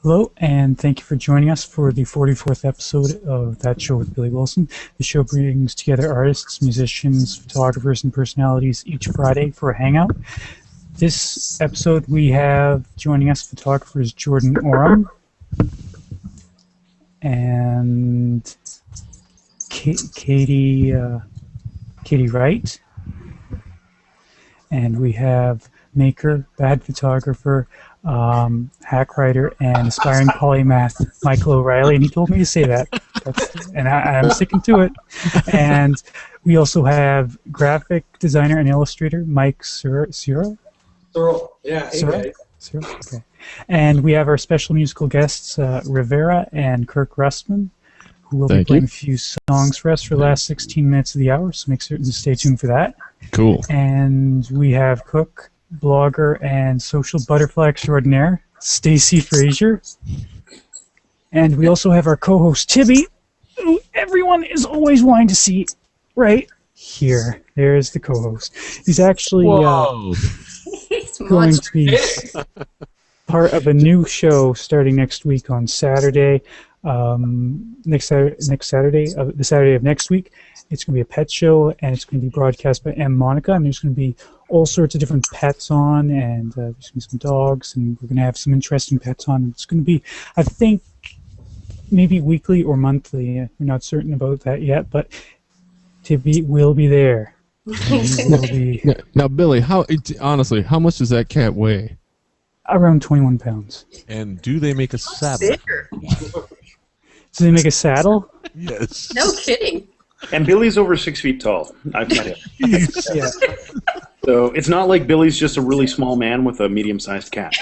Hello, and thank you for joining us for the 44th episode of That Show with Billy Wilson. The show brings together artists, musicians, photographers, and personalities each Friday for a hangout. This episode, we have joining us photographers Jordan Oram and Katie Wright. And we have maker, bad photographer, hack writer, and aspiring polymath Michael O'Reilly, and he told me to say that. And I'm sticking to it. And we also have graphic designer and illustrator Mike Searle. Searle, yeah. Hey Searle? Searle? Okay. And we have our special musical guests, Rivera and Kirk Rustman, who will be playing a few songs for us for the last 16 minutes of the hour, so make certain to stay tuned for that. Cool. And we have cook, blogger, and social butterfly extraordinaire, Stacy Frazier. And we also have our co-host, Tibby, who everyone is always wanting to see right here. There's the co-host. He's actually going to be part of a new show starting next week on Saturday. The Saturday of next week. It's going to be a pet show, and it's going to be broadcast by M. Monica, and there's going to be all sorts of different pets on, and there's going to be some dogs, and we're going to have some interesting pets on. It's going to be, I think, maybe weekly or monthly. We're not certain about that yet, but Tibby will be there. Now, Billy, honestly, how much does that cat weigh? Around 21 pounds. And do they make a saddle? Do they make a saddle? Yes. No kidding. And Billy's over 6 feet tall. I've met him. Yeah. So it's not like Billy's just a really small man with a medium-sized cat.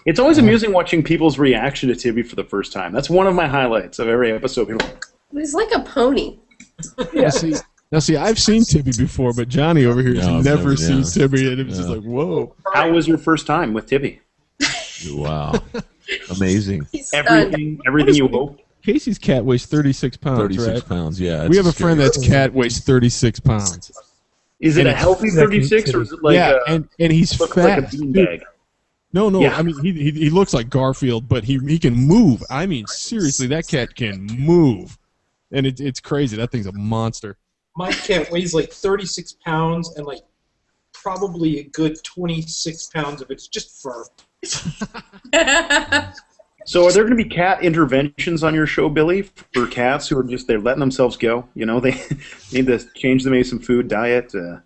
It's always amusing watching people's reaction to Tibby for the first time. That's one of my highlights of every episode. People are like, He's like a pony. Yeah. Now, see, I've seen Tibby before, but Johnny over here has never seen Tibby, and it was just like, whoa. how was your first time with Tibby? Wow. Amazing. Everything you hoped? Casey's cat weighs 36 pounds, 36 right? pounds, yeah. We have a friend that's cat weighs 36 pounds. Is it a healthy 36, or is it like and he's looks fat. like a beanbag? No, Yeah. I mean, he looks like Garfield, but he can move. I mean, seriously, that cat can move. And it's crazy. That thing's a monster. My cat weighs like 36 pounds, and like probably a good 26 pounds of it's just fur. So are there going to be cat interventions on your show, Billy, for cats who are just, they're letting themselves go? You know, they need to change the some food, diet. Hitting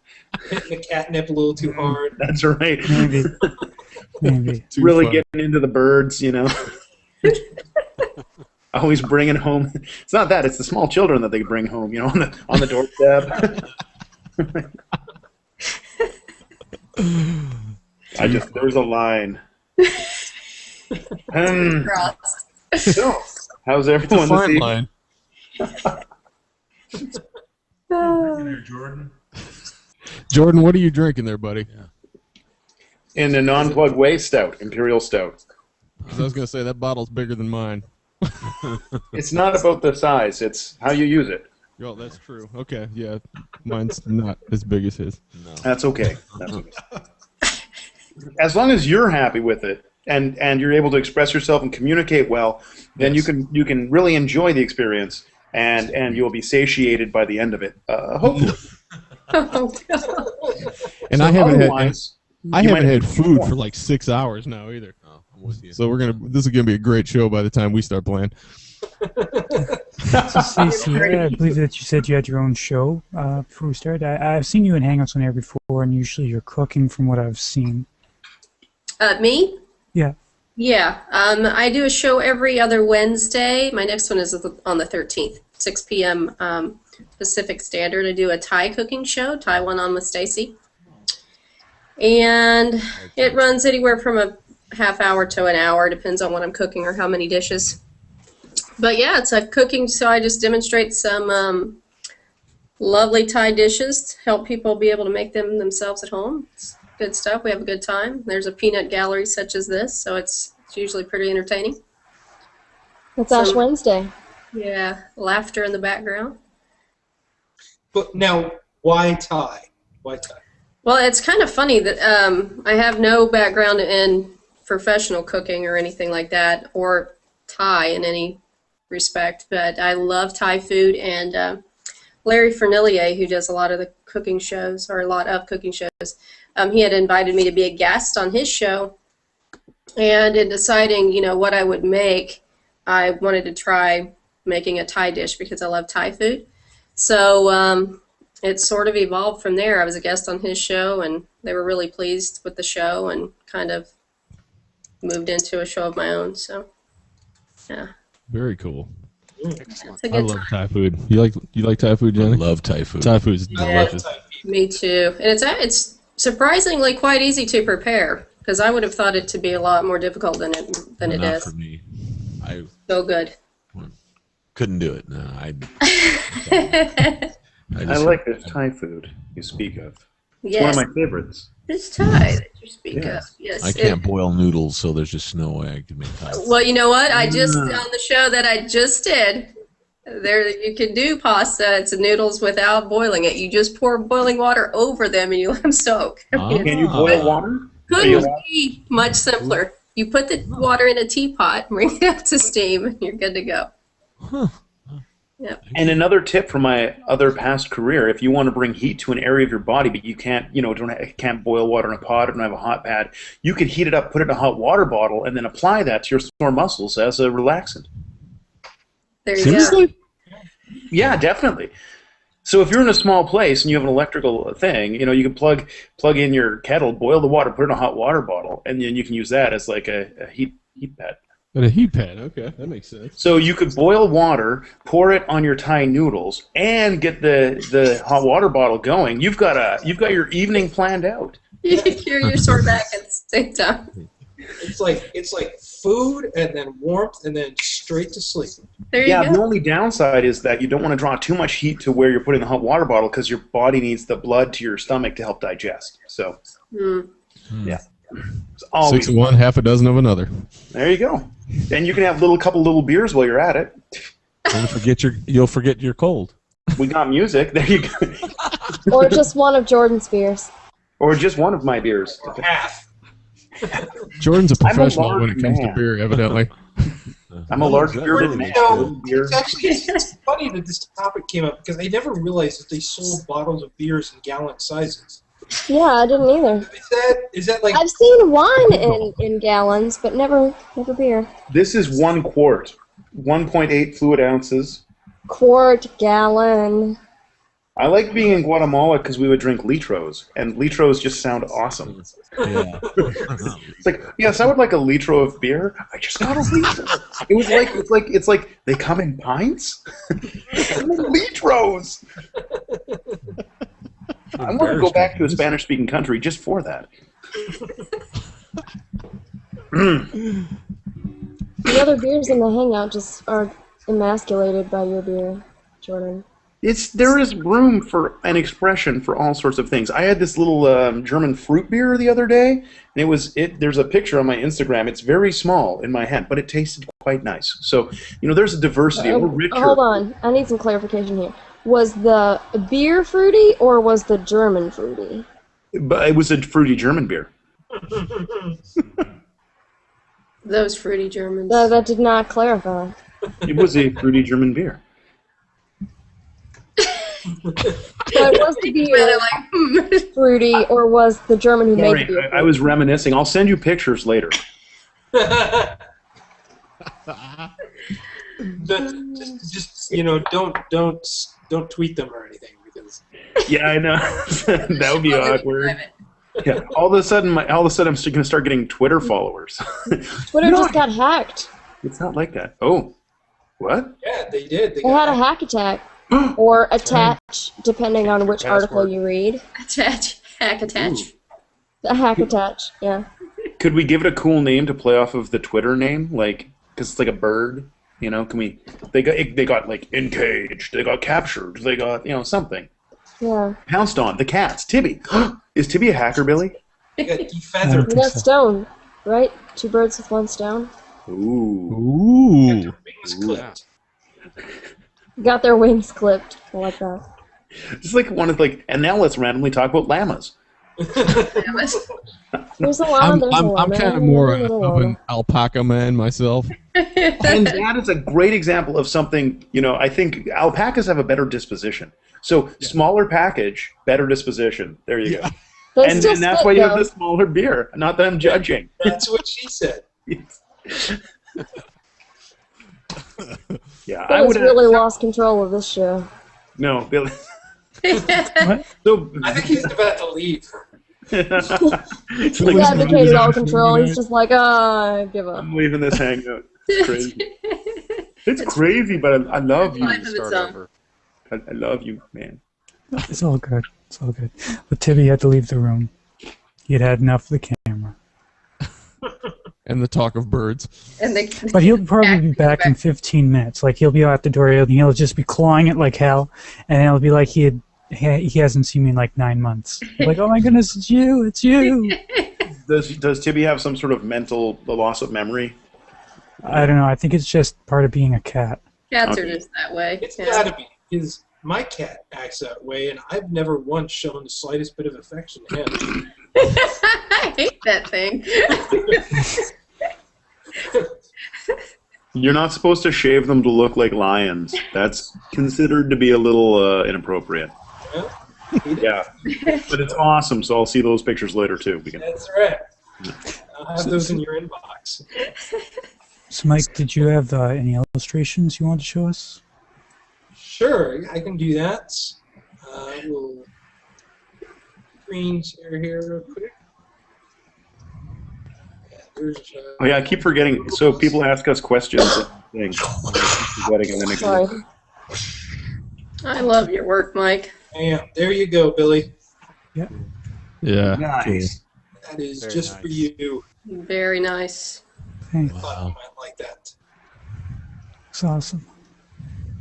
the catnip a little too hard. That's right. Maybe. Really getting into the birds, you know. Always bringing home. It's not that. It's the small children that they bring home, you know, on the doorstep. There's a line. So, how's everyone this evening? Line. Jordan, what are you drinking there, buddy? In a non-plug way, stout, imperial stout. I was going to say, that bottle's bigger than mine. It's not about the size, it's how you use it. Oh, that's true. Okay, yeah. Mine's not as big as his. No. That's okay. As long as you're happy with it and you're able to express yourself and communicate well, then you can really enjoy the experience and you'll be satiated by the end of it. Hopefully. And So I haven't had food more. for like 6 hours now either. Oh, I'm with you. So this is gonna be a great show by the time we start playing. So, Stacey, I believe that you said you had your own show before we started. I've seen you in Hangouts on Air before, and usually you're cooking from what I've seen. Me? Yeah. Yeah. I do a show every other Wednesday. My next one is on the 13th, 6 p.m. Pacific Standard. I do a Thai cooking show, Thai One On with Stacy. And it runs anywhere from a half hour to an hour, depends on what I'm cooking or how many dishes. But yeah, it's a cooking, so I just demonstrate some lovely Thai dishes, help people be able to make them themselves at home. It's good stuff. We have a good time. There's a peanut gallery such as this, so it's usually pretty entertaining. It's Ash Wednesday. Yeah, laughter in the background. But now, why Thai? Why Thai? Well, it's kind of funny that I have no background in professional cooking or anything like that, or Thai in any respect, but I love Thai food. And Larry Fernillier, who does a lot of the cooking shows, or a lot of cooking shows, he had invited me to be a guest on his show. And in deciding, what I would make, I wanted to try making a Thai dish because I love Thai food. So it sort of evolved from there. I was a guest on his show, and they were really pleased with the show, and kind of moved into a show of my own. So, yeah. Very cool. It's a I good love time. Thai food. You like Thai food, I Jenny? love Thai food. Thai food is Yeah. delicious. Me too. And it's surprisingly quite easy to prepare, because I would have thought it to be a lot more difficult than it Not is. for me. I So good. couldn't do it. No, I like this Thai food you speak of. It's Yes, one of my favorites. it's Thai that you speak Yeah. of. Yes. I can't boil noodles, so there's just no way I can make Thai. Well, you know what? I just on the show that I just did, there you can do pasta. It's noodles without boiling it. You just pour boiling water over them and you let them soak. I mean, Can you boil water? couldn't be much simpler. You put the water in a teapot, bring it up to steam, and you're good to go. And another tip from my other past career: if you want to bring heat to an area of your body, but you can't, can't boil water in a pot or don't have a hot pad, you could heat it up, put it in a hot water bottle, and then apply that to your sore muscles as a relaxant. There you go. Seriously? Yeah, definitely. So if you're in a small place and you have an electrical thing, you can plug in your kettle, boil the water, put it in a hot water bottle, and then you can use that as like a heat pad. And a heat pad. Okay, that makes sense. So you could boil water, pour it on your Thai noodles, and get the hot water bottle going. You've got your evening planned out. You can cure your sore back at the same time. It's like food and then warmth and then straight to sleep. There you Yeah, go. the only downside is that you don't want to draw too much heat to where you're putting the hot water bottle because your body needs the blood to your stomach to help digest. So, yeah. It's always, 6 of one, half a dozen of another. there you go. And you can have couple little beers while you're at it. You'll forget your cold. We got music. There you go. Or just one of Jordan's beers. Or just one of my beers. Or half. Jordan's a I'm a professional when large it comes to man. beer, evidently. I'm a large bearded man. Beer. It's actually it's funny that this topic came up because I never realized that they sold bottles of beers in gallon sizes. Yeah, I didn't either. Is that like I've seen wine in gallons, but never beer. This is 1 quart, 1.8 fluid ounces. Quart, gallon. I like being in Guatemala because we would drink litros, and litros just sound awesome. Yeah. It's like, yes, I would like a litro of beer. I just got a litro. It's like they come in pints. Litros. I want to go back to a Spanish-speaking country just for that. The other beers in the hangout just are emasculated by your beer, Jordan. There is room for an expression for all sorts of things. I had this little German fruit beer the other day, and there's a picture on my Instagram. It's very small in my hand, but it tasted quite nice. So, there's a diversity. We're richer. Hold on, I need some clarification here. Was the beer fruity or was the German fruity? But it was a fruity German beer. Those fruity Germans. That did not clarify. It was a fruity German beer. But was the beer They're like, fruity or was the German who made the beer Sorry, fruity? I was reminiscing. I'll send you pictures later. just don't tweet them or anything because Yeah, I know. That would be awkward. Yeah. All of a sudden, I'm going to start getting Twitter followers. Twitter just got hacked. It's not like that. Oh, what? yeah, they did. They had a hack attack. Or attach, depending on which article you read. hack attach. A hack attach, yeah. Could we give it a cool name to play off of the Twitter name, because it's like a bird? Can we? They got like encaged. They got captured. They got something. Yeah. Pounced on. The cats. Tibby. Is Tibby a hacker, Billy? They got defeathered. You got stone, right? 2 birds with 1 stone. Ooh. Ooh. Wings clipped. Got their wings clipped. I like that. It's like one of and now let's randomly talk about llamas. There's a llama. I'm kind of more of an alpaca man myself. And that is a great example of something, I think alpacas have a better disposition. So smaller package, better disposition. There you go. And that's why you have the smaller beer. Not that I'm judging. That's what she said. Yeah, I would really lost control of this show. No, Billy. What? So, I think he's about to leave. it's He's like, abdicated all control. He's just like, I give up. I'm leaving this hangout. It's crazy. It's crazy, but I love you. Life of its Start own. over. I love you, man. It's all good. It's all good. But Tibby had to leave the room. He had had enough of the camera. And the talk of birds. And But he'll probably be back in 15 minutes. Like, he'll be out the door, and he'll just be clawing it like hell, and it'll be like he hasn't seen me in like 9 months. Like, oh my goodness, it's you, it's you. Does Tibby have some sort of the loss of memory? I don't know. I think it's just part of being a cat. Cats are just that way. It's Yeah. gotta be, because my cat acts that way, and I've never once shown the slightest bit of affection to him. I hate that thing. You're not supposed to shave them to look like lions. That's considered to be a little inappropriate. Yeah, but it's awesome. So I'll see those pictures later too. That's right. I'll have those in your inbox. So, Mike, did you have any illustrations you want to show us? Sure, I can do that. We'll screen share here real quick. Yeah, there's, Oh yeah, I keep forgetting. So people ask us questions. Thing. I keep forgetting, and then it Sorry. I love your work, Mike. bam, there you go, Billy. Yeah. Nice. That is Very just for nice. you. Very nice. Thanks. I thought you might like that. It's awesome.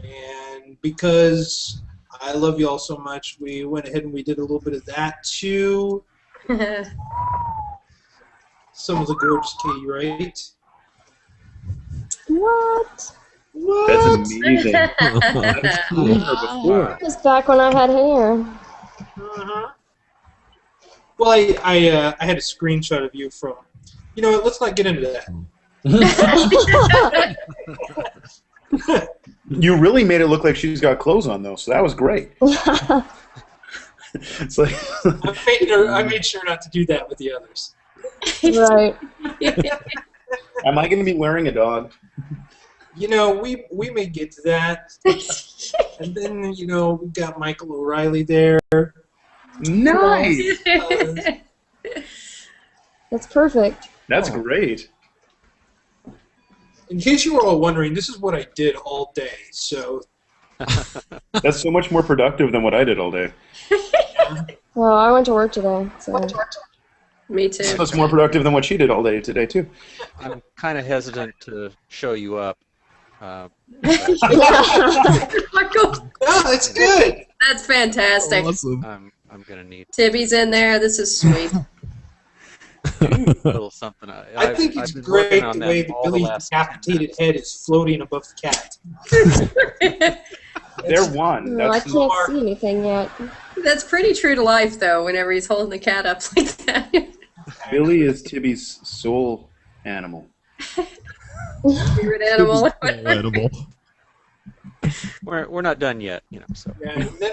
And because I love you all so much, we went ahead and we did a little bit of that too. Some of the gorgeous Katie Wright. What? That's amazing. That's seen her before. It was back when I had hair. Uh-huh. Well, I had a screenshot of you from. You know what? Let's not get into that. You really made it look like she's got clothes on though, so that was great. It's like I made sure not to do that with the others. Right. am I going to be wearing a dog? You know, we may get to that. And then, we've got Michael O'Reilly there. Nice. That's perfect. That's great. In case you were all wondering, this is what I did all day. So, That's so much more productive than what I did all day. Well, I went to work today, so. Me too. That's more productive than what she did all day today too. I'm kind of hesitant to show you up. Michael, no, it's good. that's fantastic. Awesome. I'm gonna need Tibby's in there. This is sweet. a little something. I think it's I've been working great on the them way the all the Billy's last 10 decapitated minutes. head is floating above the cat. They're one. No, I That's can't see anything yet. That's pretty true to life, though, whenever he's holding the cat up like that. Billy is Tibby's soul animal. Spirit animal. Incredible. We're not done yet, So And then,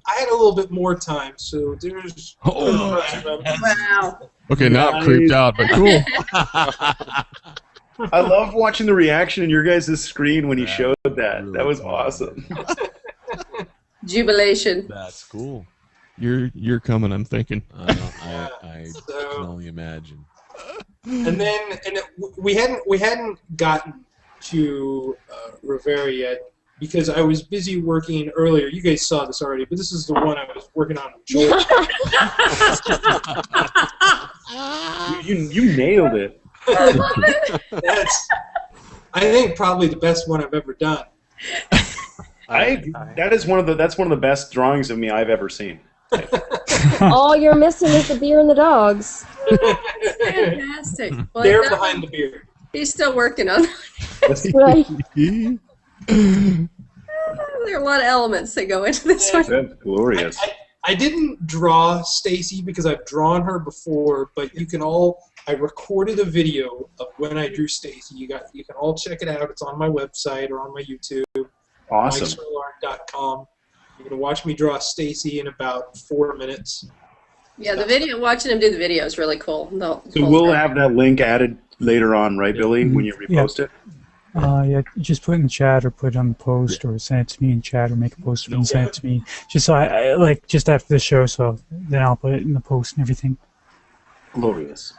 I had a little bit more time, so there's. Oh. Wow. Okay, now I'm creeped out, but cool. I love watching the reaction in your guys' screen when he showed that. Really That was fun. awesome. Jubilation. That's cool. You're coming, I'm thinking. I So- can only imagine. And then, we hadn't gotten to Rivera yet because I was busy working earlier. You guys saw this already, but this is the one I was working on with George. You nailed it. That's, I think, probably the best one I've ever done. That's one of the best drawings of me I've ever seen. All you're missing is the beer and the dogs. Fantastic. Well, They're that- behind the beard. he's still working on it. Right. There are a lot of elements that go into this one. That's glorious. I didn't draw Stacy because I've drawn her before, but you can all. I recorded a video of when I drew Stacy. You can all check it out. It's on my website or on my YouTube. Awesome. MikeSwirlart.com. You can watch me draw Stacy in about 4 minutes. Yeah, the video, watching him do the video is really cool. So we'll have that link added later on, right, Billy, when you repost it? Yeah, you just put it in the chat or put it on the post or send it to me in chat or make a post and send it to me. Just so I like just after the show, so then I'll put it in the post and everything. Glorious.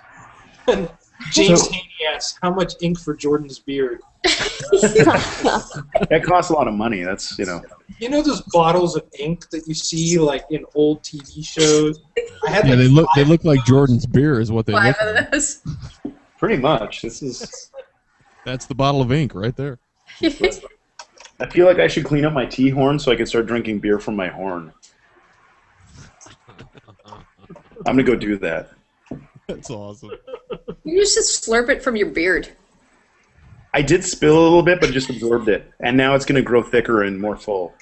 James Haney asks, how much ink for Jordan's beard? That costs a lot of money. That's, You know those bottles of ink that you see like in old TV shows? I had Yeah, like they look like Jordan's beer is what they look 5 like. of those. pretty much. This is. That's the bottle of ink right there. I feel like I should clean up my tea horn so I can start drinking beer from my horn. I'm gonna go do that. That's awesome. You just slurp it from your beard. I did spill a little bit, but just absorbed it, and now it's gonna grow thicker and more full.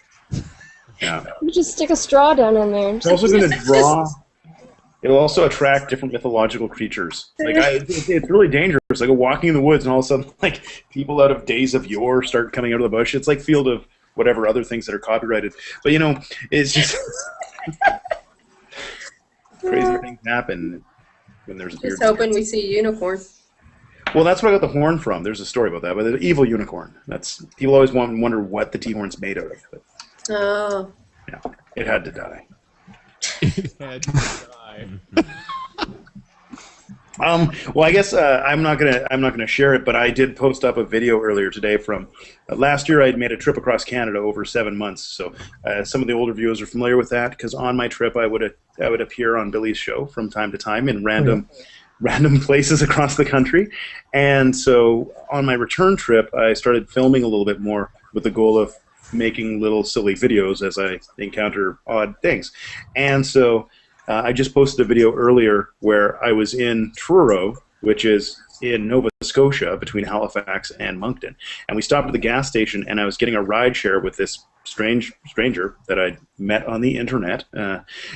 Yeah. You just stick a straw down in there. It's also gonna draw. It'll also attract different mythological creatures. Like it's really dangerous. Like walking in the woods, and all of a sudden, like people out of Days of Yore start coming out of the bush. It's like Field of whatever other things that are copyrighted. But it's just crazy things happen when there's a beard. Just hoping we see a unicorn. Well, that's where I got the horn from. There's a story about that, but the evil unicorn. That's people always wonder what the tea horn's made out of. But, Oh. yeah, it had to die. It had to die. Well, I guess I'm not gonna share it, but I did post up a video earlier today from last year. I'd made a trip across Canada over 7 months, so some of the older viewers are familiar with that because on my trip I would appear on Billy's show from time to time in random places across the country, and so on my return trip I started filming a little bit more with the goal of making little silly videos as I encounter odd things, and so. I just posted a video earlier where I was in Truro, which is in Nova Scotia between Halifax and Moncton. And we stopped at the gas station, and I was getting a ride share with this stranger that I met on the internet.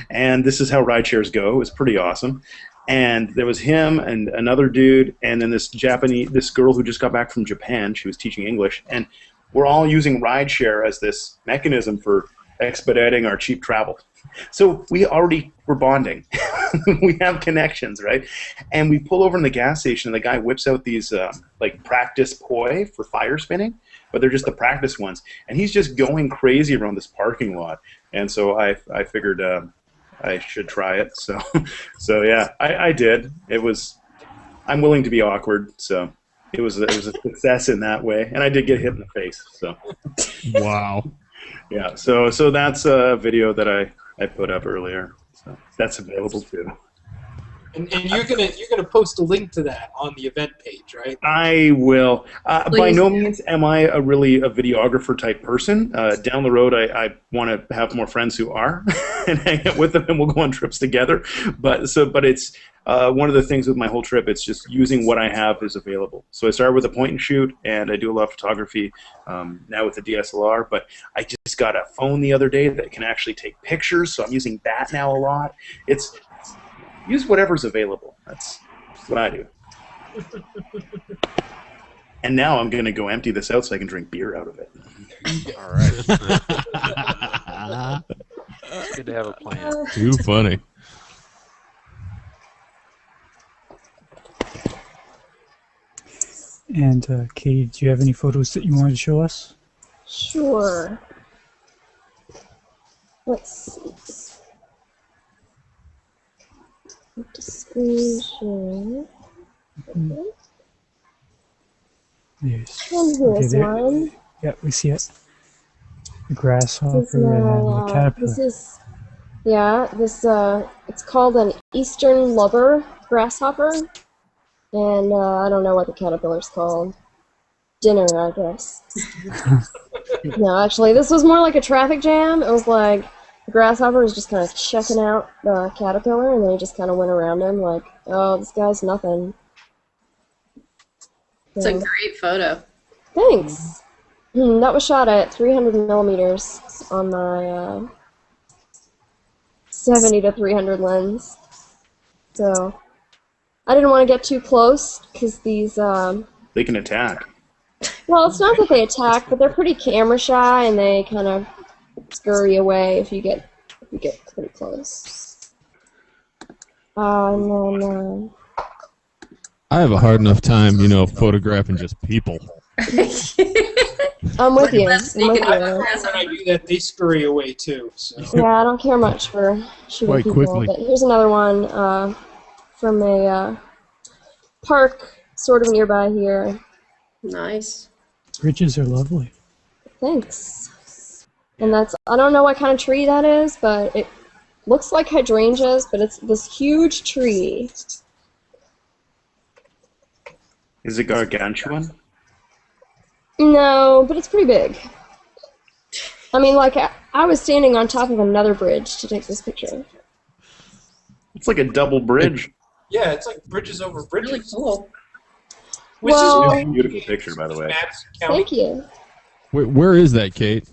And this is how ride shares go. It was pretty awesome. And there was him and another dude, and then this girl who just got back from Japan. She was teaching English. And we're all using ride share as this mechanism for expediting our cheap travel. So we already were bonding. We have connections, right? And we pull over in the gas station, and the guy whips out these like practice poi for fire spinning, but they're just the practice ones. And he's just going crazy around this parking lot. And so I figured I should try it. So yeah, I did. I'm willing to be awkward, so it was a success in that way. And I did get hit in the face. So Wow. yeah, so that's a video that I put up earlier. So that's available too. And you're gonna post a link to that on the event page, right? I will. By Please. no means am I really a videographer type person. Down the road, I want to have more friends who are and hang out with them, and we'll go on trips together. But it's one of the things with my whole trip. It's just using what I have is available. So I started with a point and shoot, and I do a lot of photography now with the DSLR. But I just got a phone the other day that can actually take pictures, so I'm using that now a lot. Use whatever's available. That's what I do. And now I'm going to go empty this out so I can drink beer out of it. All right. Good to have a plan. Too funny. And Katie, do you have any photos that you wanted to show us? Sure. Let's see. Screen share. Yes. And Okay, here's there. one. Yeah, we see it. The This grasshopper is and the caterpillar. it's called an eastern lubber grasshopper, and I don't know what the caterpillar's called. Dinner, I guess. No, actually, this was more like a traffic jam. It was like the grasshopper was just kind of checking out the caterpillar, and then he just kind of went around him like, oh, this guy's nothing. It's a great photo. Thanks. That was shot at 300 millimeters on my 70 to 300 lens. So I didn't want to get too close because these. They can attack. Well, it's not that they attack, but they're pretty camera shy and they kind of scurry away if you get pretty close. And then. I have a hard enough time, photographing just people. I'm with you. Let's I'm sneak with it you. up. When I do that, they scurry away too. So. Yeah, I don't care much for shooting Quite people. quickly. But here's another one from a park sort of nearby here. Nice. Bridges are lovely. Thanks. And that's, I don't know what kind of tree that is, but it looks like hydrangeas, but it's this huge tree. Is it gargantuan? No, but it's pretty big. I mean, like, I was standing on top of another bridge to take this picture. It's like a double bridge. Yeah, it's like bridges over bridges. Really cool. Which Well- is It's a beautiful picture, by the way. Madison County. Thank you. Where is that, Kate?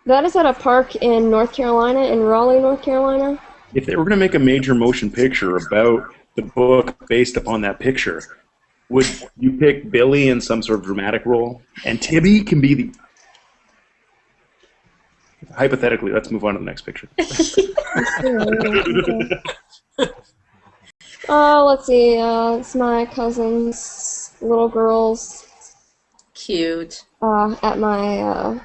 That is at a park in North Carolina, in Raleigh, North Carolina. If they were going to make a major motion picture about the book based upon that picture, would you pick Billy in some sort of dramatic role? And Tibby can be the... Hypothetically, let's move on to the next picture. Let's see. It's my cousin's little girls Cute. at my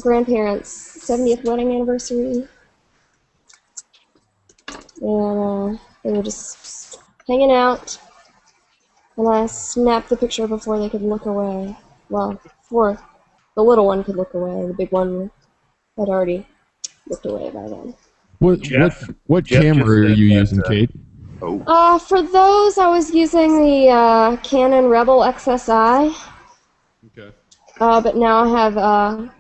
grandparents' 70th wedding anniversary. And they were just hanging out. And I snapped the picture before they could look away. Well, before the little one could look away. The big one had already looked away by then. What Jeff- what Jeff camera just are said you that, using, Kate? Oh, For those, I was using the Canon Rebel XSI. Okay. But now I have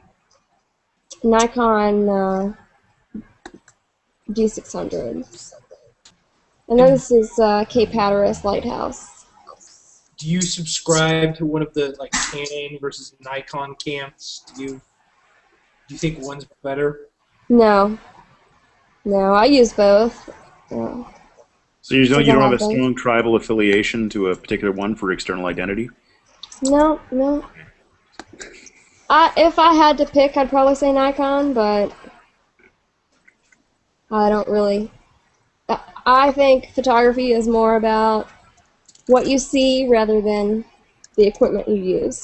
Nikon D600. And then this is Cape Hatteras Lighthouse. Do you subscribe to one of the like Canon versus Nikon camps? Do you think one's better? No, I use both. Yeah. so you don't have a Doesn't strong tribal affiliation to a particular one for external identity? No. If I had to pick, I'd probably say Nikon, but I don't really. I think photography is more about what you see rather than the equipment you use.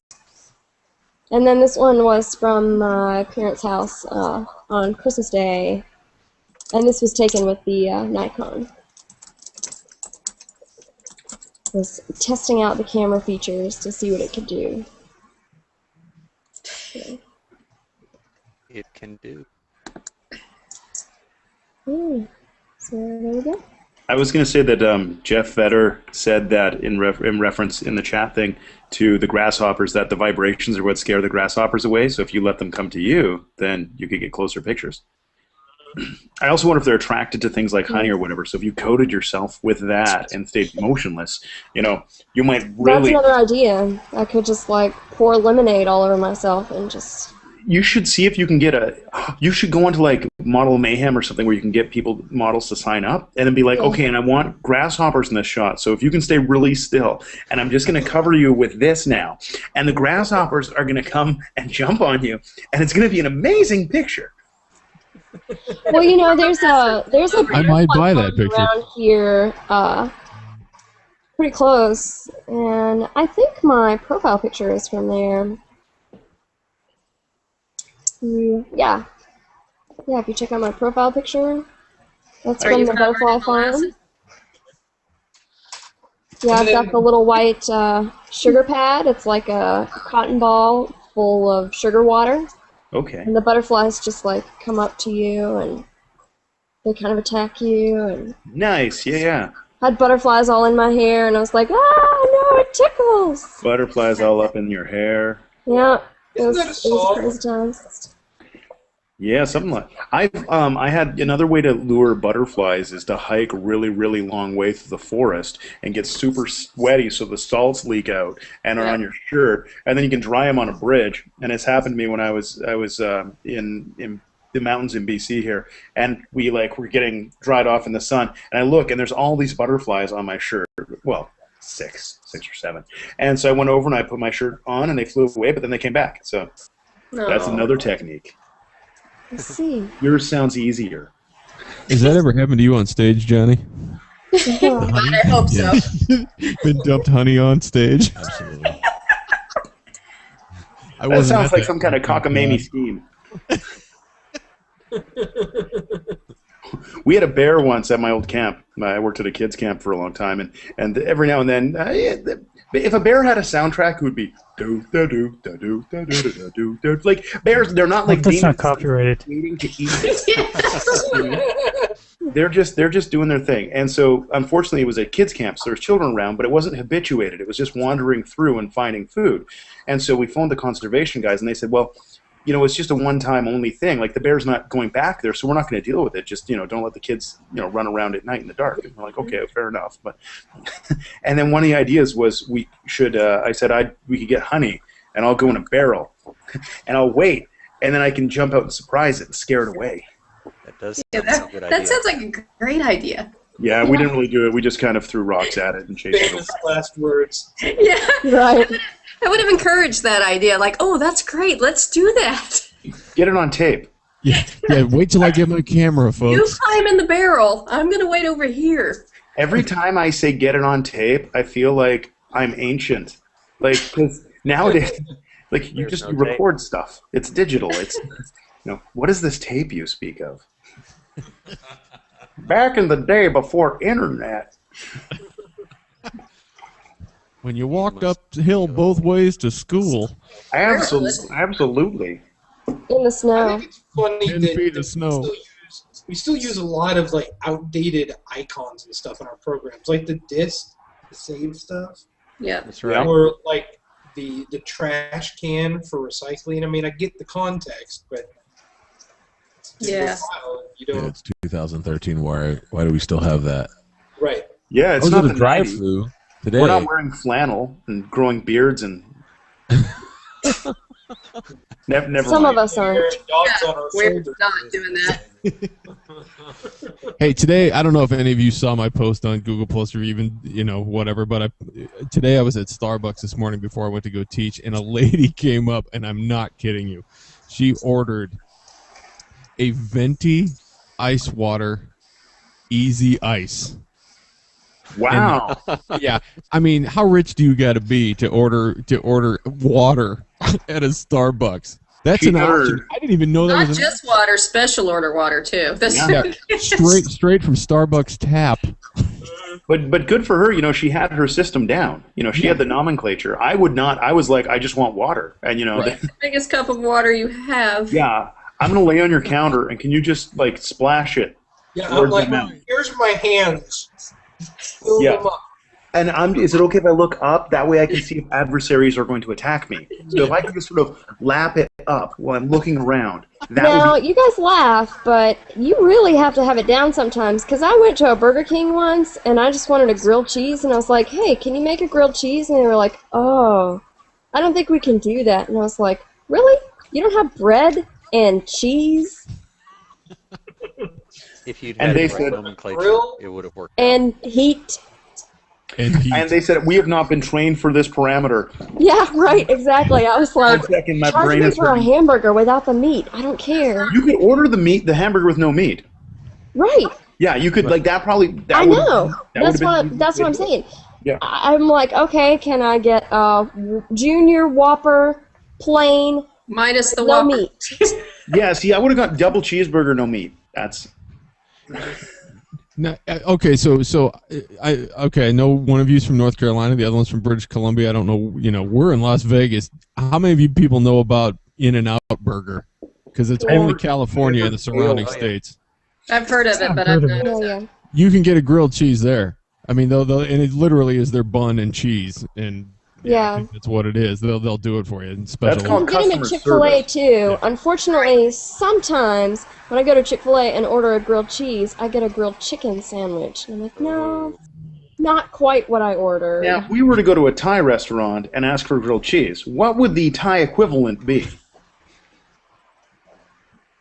And then this one was from my parents' house on Christmas Day, and this was taken with the Nikon. Was testing out the camera features to see what it could do. So, It can do. so there we go. I was going to say that Jeff Vedder said that in reference in the chat thing to the grasshoppers that the vibrations are what scare the grasshoppers away. So if you let them come to you, then you could get closer pictures. I also wonder if they're attracted to things like honey or whatever. So if you coated yourself with that and stayed motionless, you might That's really... another idea. I could just like pour lemonade all over myself and just. You should see if you can get you should go onto like Model Mayhem or something where you can get models to sign up and then be like, okay, and I want grasshoppers in this shot. So if you can stay really still, and I'm just going to cover you with this now, and the grasshoppers are going to come and jump on you, and it's going to be an amazing picture. Well, there's a I might buy that picture. around here, pretty close, and I think my profile picture is from there. Yeah. If you check out my profile picture, that's Are from you the covered butterfly in farm. molasses? Yeah, I've got the little white sugar pad. It's like a cotton ball full of sugar water. Okay. And the butterflies just like come up to you and they kind of attack you. And Nice. Yeah. I had butterflies all in my hair, and I was like, no, it tickles. Butterflies all up in your hair. Yeah, it Isn't was, that a it was song? crazy times. Yeah, something like I had another way to lure butterflies is to hike really, really long way through the forest and get super sweaty so the salts leak out and are on your shirt, and then you can dry them on a bridge. And it's happened to me when I was in the mountains in BC here, and we're getting dried off in the sun, and I look, and there's all these butterflies on my shirt. Well, six or seven. And so I went over and I put my shirt on, and they flew away, but then they came back. So that's another technique. I see. Yours sounds easier. Has that ever happened to you on stage, Johnny? Yeah. I hope so. Been dumped honey on stage? Absolutely. That sounds like some kind of cockamamie scheme. We had a bear once at my old camp. I worked at a kids' camp for a long time, and every now and then, if a bear had a soundtrack, it would be do do do do do do do do do. Like bears, they're not like That's not demons copyrighted. waiting to eat. They're just doing their thing. And so, unfortunately, it was a kids' camp, so there's children around, but it wasn't habituated. It was just wandering through and finding food. And so we phoned the conservation guys, and they said, well, it's just a one-time only thing. Like, the bear's not going back there, so we're not going to deal with it. Just, don't let the kids, run around at night in the dark. And we're like, okay, fair enough. But and then one of the ideas was we should, I said we could get honey, and I'll go in a barrel, and I'll wait, and then I can jump out and surprise it and scare it away. That does sound like a good idea. That sounds like a great idea. Yeah, we didn't really do it. We just kind of threw rocks at it and chased it. Famous last words. Yeah. Right. I would have encouraged that idea. Like, oh, that's great. Let's do that. Get it on tape. Yeah, wait till I get my camera, You folks. climb in the barrel. I'm going to wait over here. Every time I say get it on tape, I feel like I'm ancient. Like, because nowadays, like, you There's just no record stuff. It's digital. It's, what is this tape you speak of? Back in the day before internet. When you walked uphill both ways to school. Absolutely. In the I snow. think it's funny 10 that feet of snow. we still use a lot of like outdated icons and stuff in our programs, like the disc, the save stuff, Yeah. That's right. or like the trash can for recycling. I mean, I get the context, but it's been a Yeah. while, you Yeah, don't. it's 2013. Why do we still have that? Right. Yeah, I it's was not at the a 90s. drive-through today. We're not wearing flannel and growing beards and. Never Some mind. of us aren't. Dogs Yeah, on our we're shoulders. not doing that. Hey, today, I don't know if any of you saw my post on Google Plus or even, whatever, but today I was at Starbucks this morning before I went to go teach, and a lady came up, and I'm not kidding you. She ordered a venti ice water easy ice. Wow. Yeah, I mean, how rich do you got to be to order water at a Starbucks? That's She an option. ordered- I didn't even know that Not was an just water, special order water, too. That's Yeah. straight from Starbucks tap. But good for her, she had her system down. She had the nomenclature. I would not. I was like, I just want water. And, Right. the biggest cup of water you have. yeah, I'm going to lay on your counter, and can you just, like, splash it? Yeah, Towards I'm like, the mouth. here's my hands. Fill Yeah. them up. And is it okay if I look up? That way I can see if adversaries are going to attack me. So if I can just sort of lap it up while I'm looking around, that Now, would be... you guys laugh, but you really have to have it down sometimes, because I went to a Burger King once, and I just wanted a grilled cheese, and I was like, hey, can you make a grilled cheese? And they were like, oh, I don't think we can do that. And I was like, really? You don't have bread and cheese If you'd And had they the right said, nomenclature, grill? it would have worked. and heat? And he, And they said, we have not been trained for this parameter. Yeah, right, exactly. I was like, One second, my charge brain me is for a hurting. hamburger without the meat. I don't care. You could order the hamburger with no meat. Right. Yeah, you could, like, that probably... That I would've- know. that That's would've been- what I'm saying. Yeah. I'm like, okay, can I get a junior Whopper, plain, Minus the no Whopper. meat? Yeah, see, I would have got double cheeseburger, no meat. That's... no, okay, I know one of you's from North Carolina, the other one's from British Columbia. I don't know, we're in Las Vegas. How many of you people know about In-N-Out Burger? Because it's only California and the surrounding states. I've heard of it, but I've I've heard of not. Yeah, yeah. You can get a grilled cheese there. I mean, and it literally is their bun and cheese, and I Yeah. think that's what it is. They'll do it for you in special. That's called You can get them customer at Chick-fil-A service. too. Unfortunately, sometimes when I go to Chick-fil-A and order a grilled cheese, I get a grilled chicken sandwich. And I'm like, no, not quite what I ordered. Now, if we were to go to a Thai restaurant and ask for grilled cheese, what would the Thai equivalent be?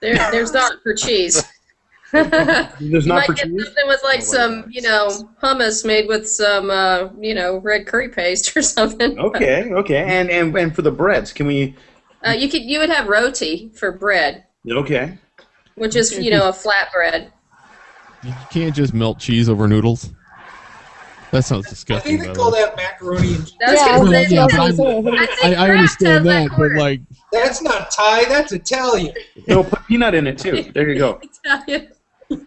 There's not for cheese. There's You not might for get cheese? something with like some, hummus made with some, red curry paste or something. Okay. And for the breads, can we... You would have roti for bread, Okay. which is, a flat bread. You can't just melt cheese over noodles. That sounds I disgusting. think By they the call way. that macaroni and cheese. That's Yeah, gonna that's say what I that. was gonna say. I think I Kraft understand has that, but corner. like, That's not Thai, that's Italian. No, put peanut in it too. There you go. Italian.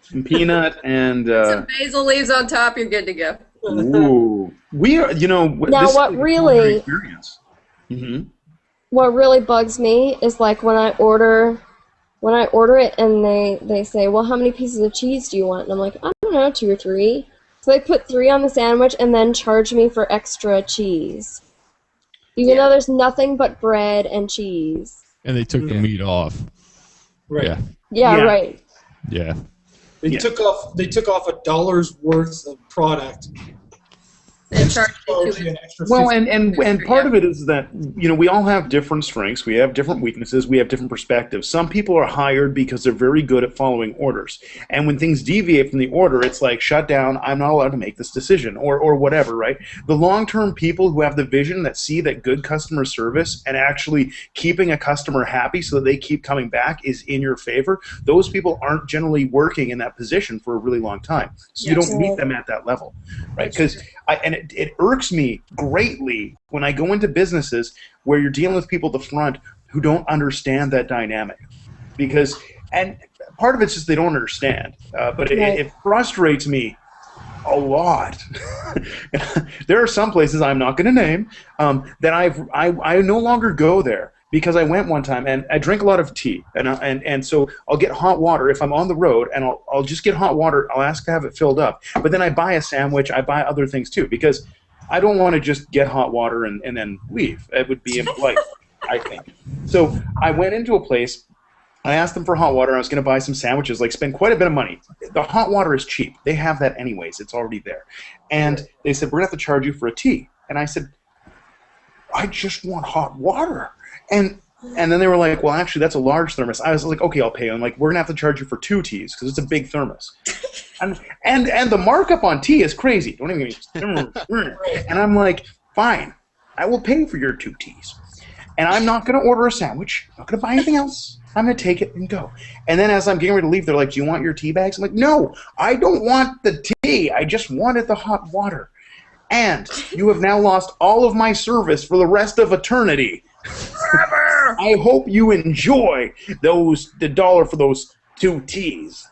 Some peanut and... Some basil leaves on top, you're good to go. Ooh. We are, Now, this what is a really- culinary experience. Mm-hmm. What really bugs me is like when I order it and they say, well, how many pieces of cheese do you want? And I'm like, I don't know, 2 or 3. So they put 3 on the sandwich and then charge me for extra cheese. Even though there's nothing but bread and cheese. and they took the meat off. Right. Yeah. Yeah, Yeah. right. Yeah. They Yeah. took off $1 worth of product. They charge you Charge to you an extra Well, 50. and part of it is that, we all have different strengths, we have different weaknesses, we have different perspectives. Some people are hired because they're very good at following orders. And when things deviate from the order, it's like, shut down, I'm not allowed to make this decision, or whatever, right? The long-term people who have the vision that see that good customer service and actually keeping a customer happy so that they keep coming back is in your favor, those people aren't generally working in that position for a really long time. So you don't meet them at that level, right? Because it irks me greatly when I go into businesses where you're dealing with people at the front who don't understand that dynamic. And part of it's just they don't understand. But it frustrates me a lot. There are some places I'm not going to name that I no longer go there because I went one time and I drink a lot of tea and so I'll get hot water if I'm on the road and I'll just get hot water. I'll ask to have it filled up. But then I buy a sandwich. I buy other things too because I don't want to just get hot water and then leave. It would be impolite, I think. So I went into a place. I asked them for hot water. I was going to buy some sandwiches, spend quite a bit of money. The hot water is cheap. They have that anyways. It's already there. And they said, we're going to have to charge you for a tea. And I said, I just want hot water. And then they were like, well, actually, that's a large thermos. I was like, okay, I'll pay. I'm like, we're going to have to charge you for 2 teas because it's a big thermos. And the markup on tea is crazy. Don't even get me. And I'm like, fine, I will pay for your 2 teas. And I'm not going to order a sandwich. I'm not going to buy anything else. I'm going to take it and go. And then as I'm getting ready to leave, they're like, do you want your tea bags? I'm like, no, I don't want the tea. I just wanted the hot water. And you have now lost all of my service for the rest of eternity. I hope you enjoy the dollar for those 2 teas.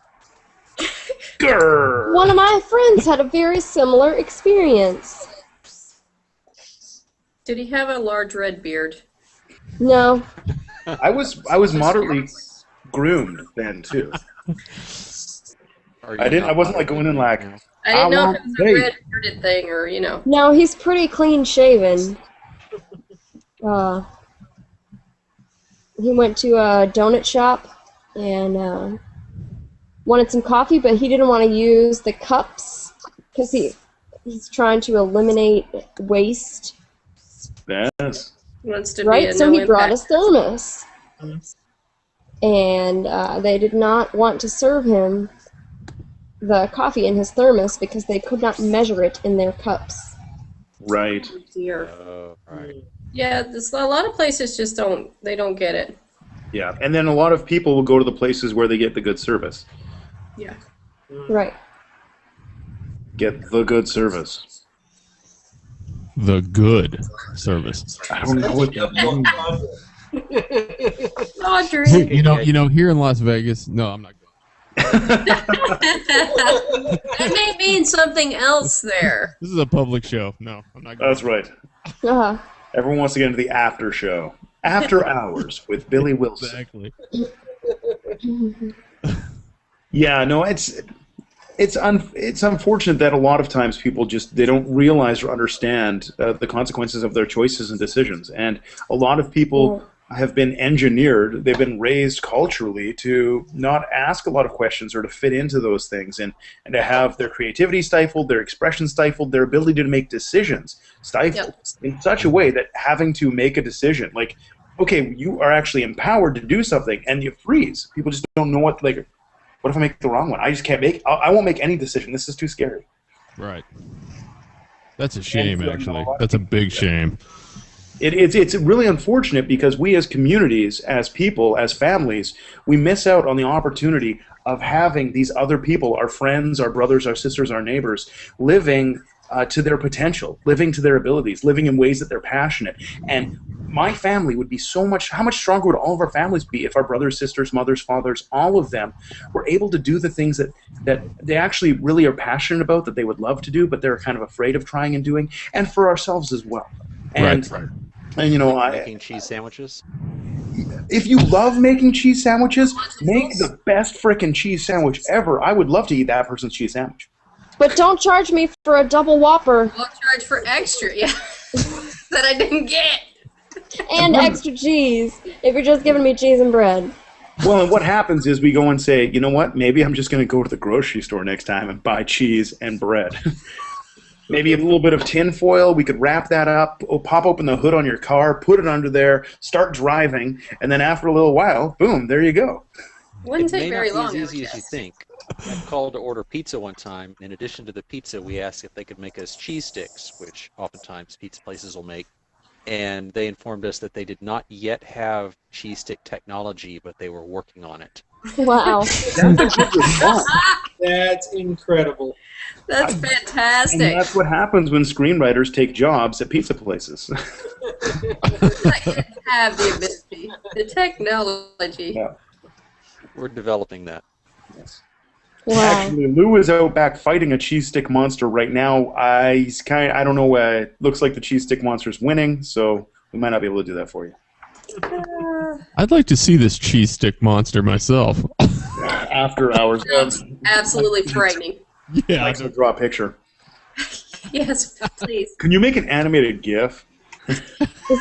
Grr. One of my friends had a very similar experience. Did he have a large red beard? No. I was moderately groomed then too. I wasn't like going in like I didn't know if want it was a steak. red bearded thing or, No, he's pretty clean shaven. He went to a donut shop and wanted some coffee, but he didn't want to use the cups because he's trying to eliminate waste. Yes. Wants to Right? be a So no he brought impact. his thermos. And they did not want to serve him the coffee in his thermos because they could not measure it in their cups. Right. Dear. Right. Yeah, a lot of places just don't get it. Yeah. And then a lot of people will go to the places where they get the good service. Yeah. Right. Get the good service. The good service. I don't know what that means. Audrey. Here in Las Vegas. No, I'm not going. That may mean something else there. This is a public show. No, I'm not going. That's right. Uh-huh. Everyone wants to get into the after show. After Hours with Billy Wilson. Exactly. Yeah, no, it's unfortunate that a lot of times people they don't realize or understand the consequences of their choices and decisions. And a lot of people have been engineered, they've been raised culturally to not ask a lot of questions or to fit into those things and to have their creativity stifled, their expression stifled, their ability to make decisions stifled in such a way that having to make a decision, like okay, you are actually empowered to do something, and you freeze. People just don't know what if I make the wrong one? I just can't I won't make any decision. This is too scary. Right. That's a shame, And, actually. That's a big shame. It's really unfortunate because we as communities, as people, as families, we miss out on the opportunity of having these other people, our friends, our brothers, our sisters, our neighbors, living to their potential, living to their abilities, living in ways that they're passionate. And my family would be how much stronger would all of our families be if our brothers, sisters, mothers, fathers, all of them were able to do the things that they actually really are passionate about, that they would love to do, but they're kind of afraid of trying and doing, and for ourselves as well. And, Right. And making cheese sandwiches. if you love making cheese sandwiches, make the best frickin' cheese sandwich ever. I would love to eat that person's cheese sandwich. But don't charge me for a double Whopper I'll charge for extra, yeah. That I didn't get. and extra cheese if you're just giving me cheese and bread. Well, and what happens is we go and say, you know what, maybe I'm just going to go to the grocery store next time and buy cheese and bread. Maybe a little bit of tin foil, we could wrap that up, pop open the hood on your car, put it under there, start driving, and then after a little while, boom, there you go. Wouldn't It take may very not long. be I as would easy as you guess. think. I called to order pizza one time. In addition to the pizza, we asked if they could make us cheese sticks, which oftentimes pizza places will make. And they informed us that they did not yet have cheese stick technology, but they were working on it. Wow. That's a good response. That's incredible. That's And fantastic. that's what happens when screenwriters take jobs at pizza places. I have the ability, the technology. Yeah. We're developing that. Yes. Wow. Actually, Lou is out back fighting a cheese stick monster right now. I don't know. It looks like the cheese stick monster's winning, so we might not be able to do that for you. I'd like to see this cheese stick monster myself. After hours. Sounds absolutely frightening. Yeah. Mike's gonna draw a picture. Yes, please. Can you make an animated GIF? Is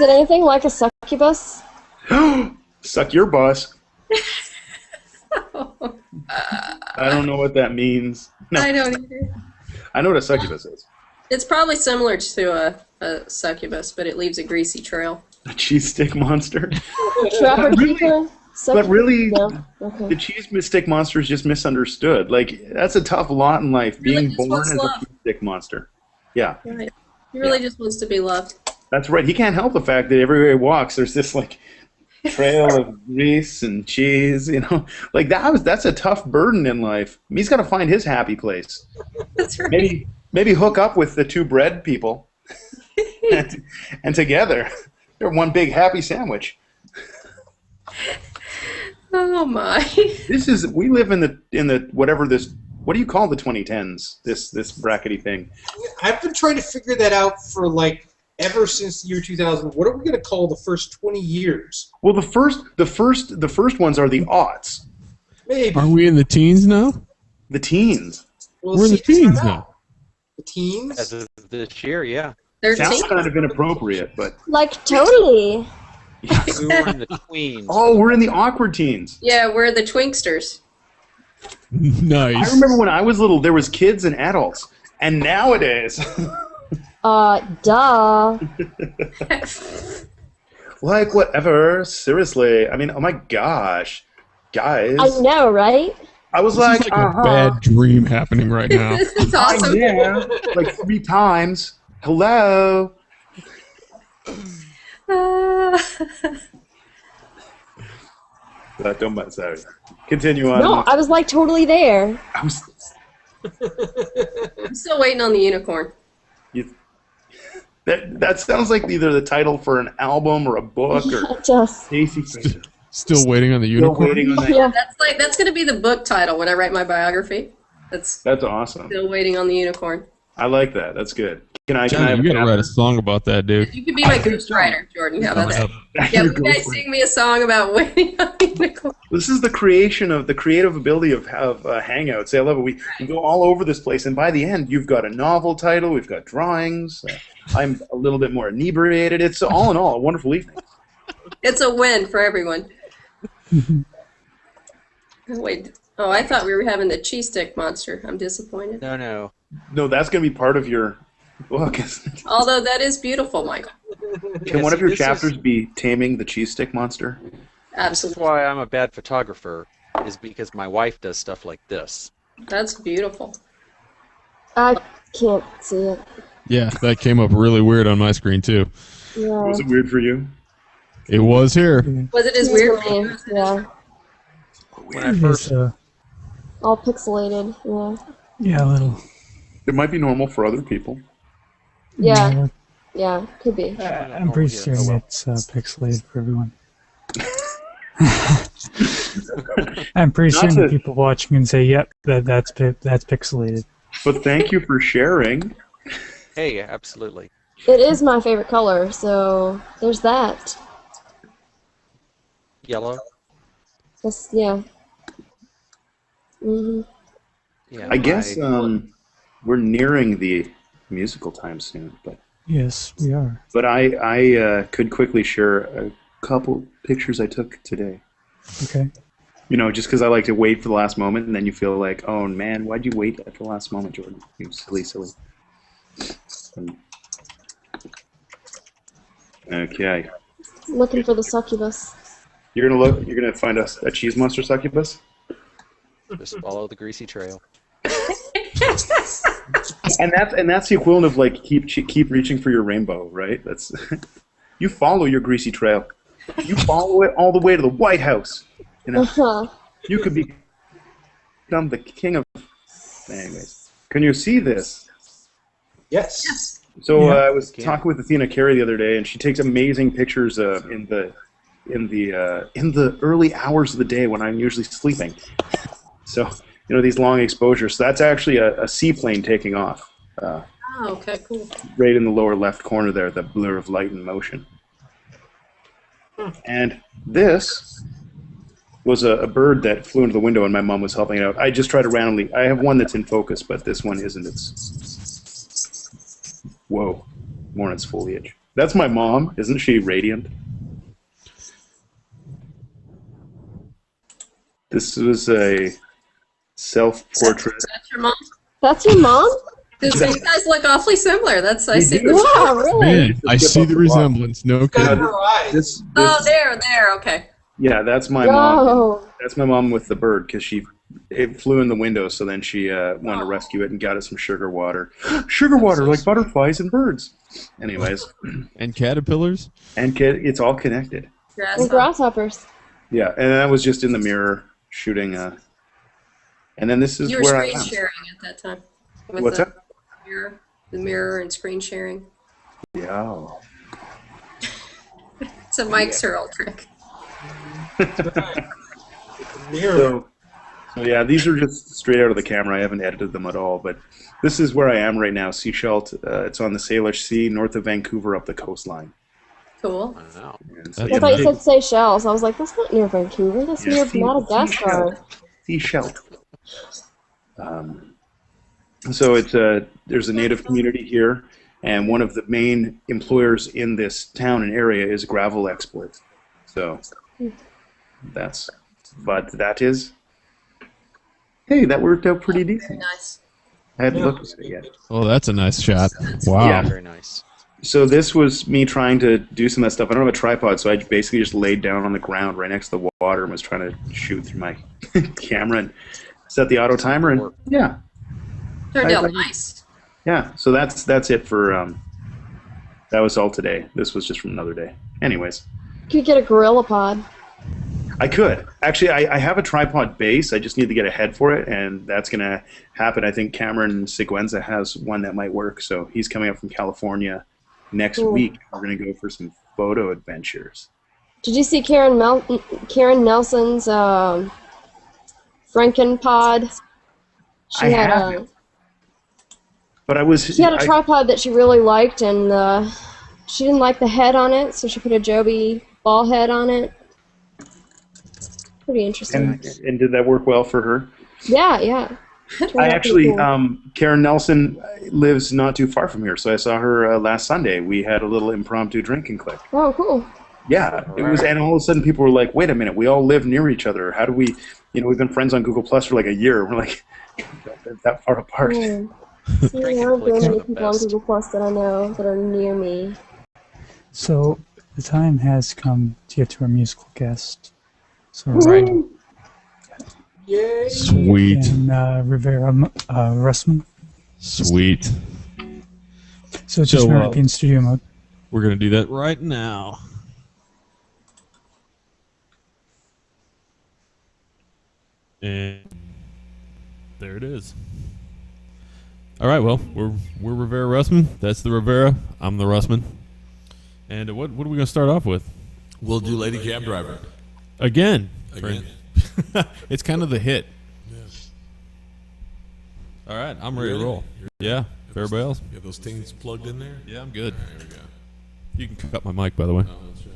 it anything like a succubus? Suck your bus. I don't know what that means. No, I don't either. I know what a succubus is. It's probably similar to a succubus, but it leaves a greasy trail. A cheese stick monster. Trapper Really? keeper? But really, No? Okay. the cheese stick monster is just misunderstood. Like, that's a tough lot in life, Really being just born wants as love. a cheese stick monster. Yeah, Right. He really just wants to be loved. that's right. He can't help the fact that everywhere he walks, there's this, like, trail of grease and cheese, Like, that's a tough burden in life. He's got to find his happy place. That's right. Maybe hook up with the two bread people, and together, they're one big happy sandwich. Oh my. We live in the whatever this, what do you call the 2010s? This brackety thing. I've been trying to figure that out for ever since the year 2000. What are we going to call the first 20 years? Well, the first ones are the aughts, Maybe. Are we in the teens now? the teens. We'll We're in the see. teens now. The teens? As of this year, yeah. 13? Sounds kind of inappropriate, but Like, totally. We were in the tweens. oh, we're in the awkward teens. Yeah, we're the Twinksters. Nice. I remember when I was little, there was kids and adults, and nowadays, Duh. like whatever. Seriously, I mean, oh my gosh, guys. I know, right? I was This like, is like a bad dream happening right now. This is awesome. yeah, like 3 times. Hello. Sorry. Continue on. No, I was like totally there. I'm s- I'm still waiting on the unicorn. that sounds like either the title for an album or a book or Just, Casey Fisher. Still waiting on the Still unicorn. waiting on that. yeah. That's going to be the book title when I write my biography. That's That's awesome. still waiting on the unicorn. I like that. That's good. Can I Johnny, have you a gotta write a song about that, dude. You could be my ghostwriter, Jordan. How about that? Yeah, Your you guys girlfriend. sing me a song about waiting on the unicorn. This is the creative ability of Hangouts. I love it. We go all over this place, and by the end, you've got a novel title. We've got drawings. I'm a little bit more inebriated. It's all in all a wonderful evening. It's a win for everyone. Wait. Oh, I thought we were having the cheese stick monster. I'm disappointed. No. No, that's going to be part of your book, isn't it? Although that is beautiful, Michael. Can one of your chapters be taming the cheese stick monster? This is Absolutely. why I'm a bad photographer, is because my wife does stuff like this. That's beautiful. I can't see it. Yeah, that came up really weird on my screen too. Yeah. Was it weird for you? It was here. Was it as It's weird? weird, yeah. When I first All pixelated, yeah. Yeah, a little. It might be normal for other people. Yeah, yeah, could be. I'm pretty certain it's pixelated for everyone. I'm pretty Not certain to- people watching can say, "Yep, that's pixelated." But thank you for sharing. Hey, absolutely. It is my favorite color, so there's that. Yellow? That's, yeah. Hmm. Yeah. I guess my- we're nearing the musical time soon, but Yes, we are. I could quickly share a couple pictures I took today. Okay. You know, just because I like to wait for the last moment, and then you feel like, oh man, why'd you wait at the last moment, Jordan? You silly. Okay, Looking for the succubus. you're gonna find us a cheese monster succubus, Just follow the greasy trail. and that's the equivalent of like keep reaching for your rainbow, right? That's you follow your greasy trail, you follow it all the way to the White House. You know, Uh-huh. you could become the king of. Anyways, can you see this? Yes. So Yeah. I was talking with Athena Carey the other day, and she takes amazing pictures in the early hours of the day when I'm usually sleeping. So these long exposures. So that's actually a seaplane taking off, Oh, okay, cool. right in the lower left corner there, the blur of light and motion. And this was a bird that flew into the window, and my mom was helping it out. I just try to randomly. I have one that's in focus, but this one isn't. It's whoa, more in its foliage. That's my mom. Isn't she radiant? This was a self-portrait. That's your mom? That's your mom? Because you guys look awfully similar. That's I We see. do. The, Wow, really? Man, I see the resemblance. No Got kidding. her eyes. This, oh, there. Okay. yeah, that's my mom. Whoa. That's my mom with the bird because it flew in the window, so then she wanted to rescue it and got it some sugar water. Sugar water, like butterflies and birds. Anyways, And caterpillars? and it's all connected. And grasshoppers. Yeah, and I was just in the mirror shooting. And then this is You were where I screen am. sharing at that time. With What's the that? Mirror, the mirror and screen sharing. Yeah. It's a Mike Searle trick. Mirror. So yeah, these are just straight out of the camera. I haven't edited them at all, but this is where I am right now. Sechelt. It's on the Salish Sea, north of Vancouver, up the coastline. Cool. Wow. And so, That's I thought you said Seychelles. I was like, that's not near Vancouver. That's near Madagascar. Sechelt. So there's a native community here, and one of the main employers in this town and area is gravel export. So that is. Hey, that worked out pretty Very decent. nice. I hadn't looked at it yet. Oh, that's a nice shot. Wow. Yeah. Very nice. So this was me trying to do some of that stuff. I don't have a tripod, so I basically just laid down on the ground right next to the water and was trying to shoot through my camera and set the auto timer. And yeah, Turned out I- nice. yeah. So that's it for that was all today. This was just from another day. Anyways, You could get a gorilla pod. I could actually. I have a tripod base. I just need to get a head for it, and that's gonna happen. I think Cameron Seguenza has one that might work. So he's coming up from California next Cool. week. We're gonna go for some photo adventures. Did you see Karen Nelson's Frankenpod? She I had haven't. But I was. she had a tripod that she really liked, and she didn't like the head on it, so she put a Joby ball head on it. Pretty interesting. and did that work well for her? Yeah. Turned I out actually, pretty cool. Karen Nelson lives not too far from here, so I saw her last Sunday. We had a little impromptu drinking click. Oh, cool. Yeah, it was, and all of a sudden people were like, "Wait a minute, we all live near each other. How do we? We've been friends on Google Plus for like a year. We're like that far apart." See, there aren't very clicks are many the people on best. Google Plus that I know that are near me. So the time has come to get to our musical guest. So right, Yay! Sweet. and Rivera, Rustman. Sweet. So just So, remember to be in studio mode. We're going to do that right now. And there it is. All right, well, we're Rivera Rustman. That's the Rivera. I'm the Rustman. And what are we going to start off with? We'll do Lady Cab Driver. Again. Again. It's kind of the hit. Yes. All right, I'm ready to Really? roll. Yeah, everybody else? You have those things plugged in there? Yeah, I'm good. All right, here we go. You can cut my mic, by the way. Oh, that's right.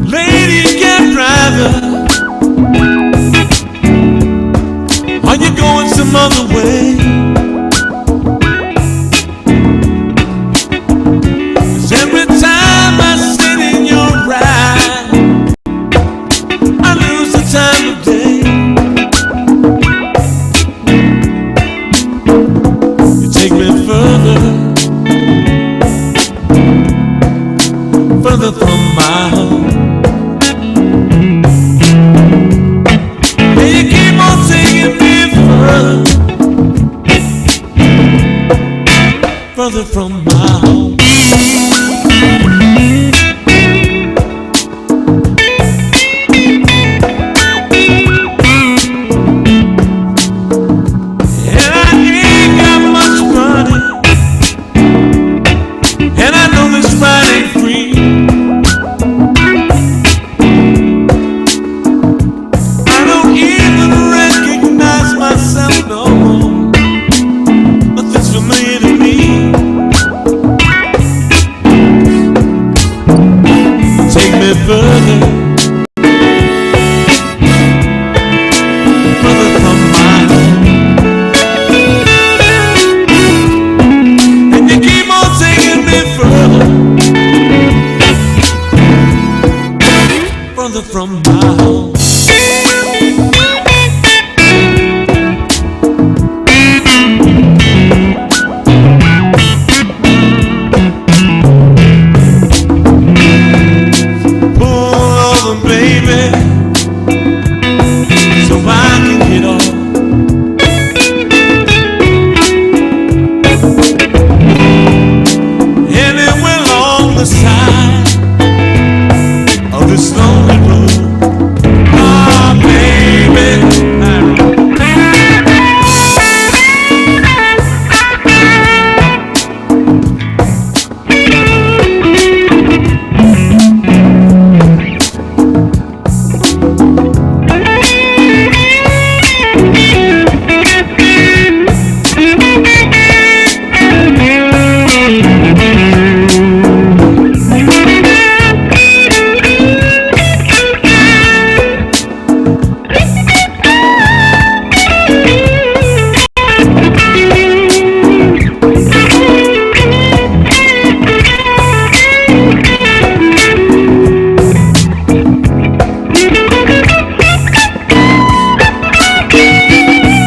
Lady cab driver, are you going some other way? 'Cause every time I sit in your ride, I lose the time of day. You take me further from my home. You keep on taking me further from my home. And I ain't got much money, and I know this ride ain't free. I don't even recognize myself no more. Nothing's familiar to me. Take me further from my home. And you keep on taking me further from my home. Pull over, baby, so I can get off. Anywhere along the side of this lonely road. Ah, baby.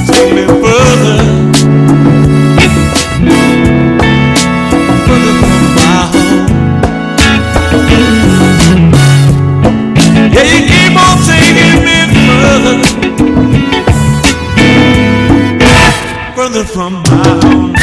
Take me further from my home. Yeah, you keep on taking me further from my home.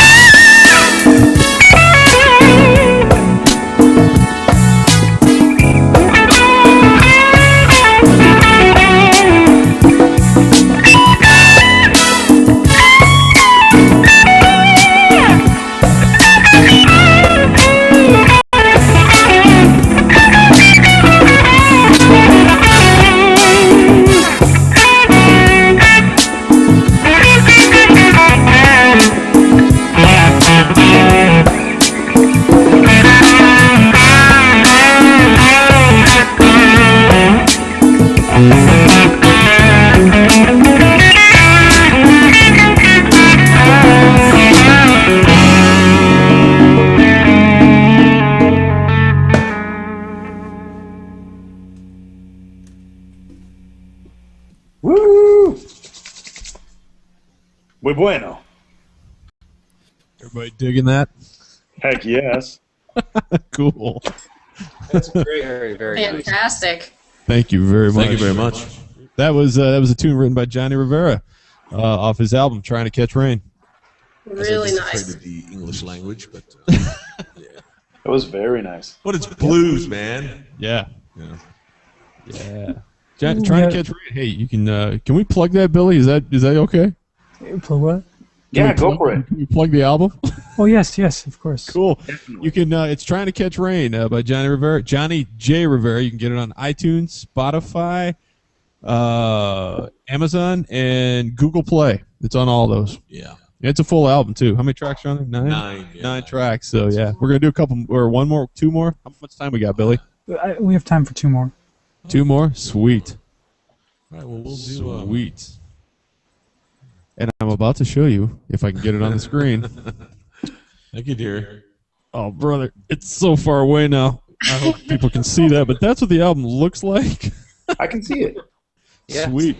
Muy bueno. Everybody digging that? Heck yes. Cool. That's great. Very, very nice. Fantastic. Thank you very much. Thank you very much. That was a tune written by Johnny Rivera off his album "Trying to Catch Rain." Really As I nice. desecrated the English language, but That was very nice. but it's blues, man. Yeah. Yeah. Yeah. Trying to Catch Rain. Hey, you can we plug that, Billy? Is that okay? Plug what? Yeah, go for it. Can we plug the album? Oh yes, of course. Cool. You can. It's "Trying to Catch Rain" by Johnny Rivera. Johnny J. Rivera. You can get it on iTunes, Spotify, Amazon, and Google Play. It's on all those. Yeah. It's a full album too. How many tracks are on there? Nine. Yeah. 9 tracks. So yeah, we're gonna do a couple or one more, 2 more. How much time we got, Billy? We have time for 2 more. 2 more. Sweet. All right. Well, we'll do. Sweet. And I'm about to show you if I can get it on the screen. Thank you, dear. Oh, brother, it's so far away now. I hope people can see that, but that's what the album looks like. I can see it. Yeah. Sweet.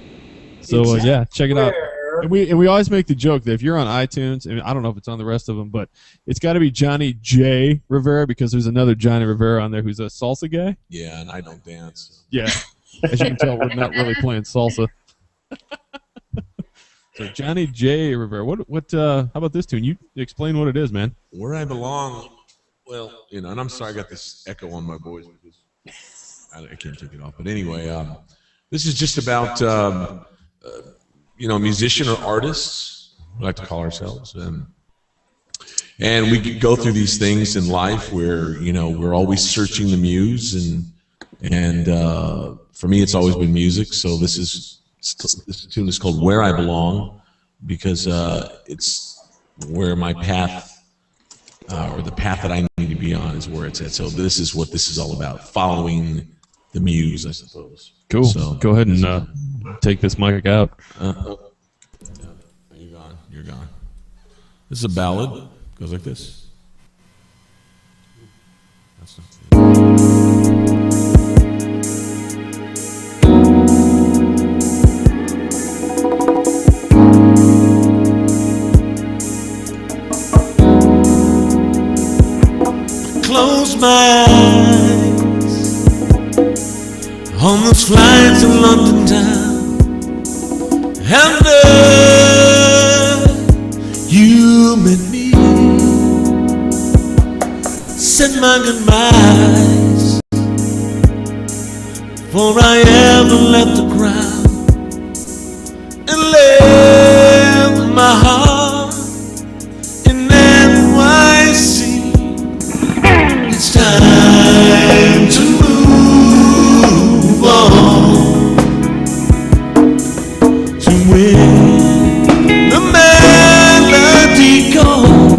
So yeah, check it out. Where- And we always make the joke that if you're on iTunes, and I don't know if it's on the rest of them, but it's got to be Johnny J. Rivera because there's another Johnny Rivera on there who's a salsa guy. Yeah, and I don't dance. Yeah, as you can tell, we're not really playing salsa. So Johnny J. Rivera, what? How about this tune? You explain what it is, man. Where I belong. Well, and I'm sorry I got this echo on my voice because I can't take it off. But anyway, this is just about musician or artists, we like to call ourselves, and we go through these things in life where we're always searching the muse, and for me it's always been music. So this tune is called "Where I Belong" because it's where my path. Or the path that I need to be on is where it's at. So this is what this is all about, following the muse, I suppose. Cool. So go ahead and take this mic out. You're gone. You're gone. This is a ballad. Goes like this. That's not Close my eyes on those flights in London town, and there you met me. Said my goodbyes before I ever left the ground, and left my heart in NYC. It's time to move on to where the melody goes.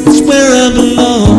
It's where I belong.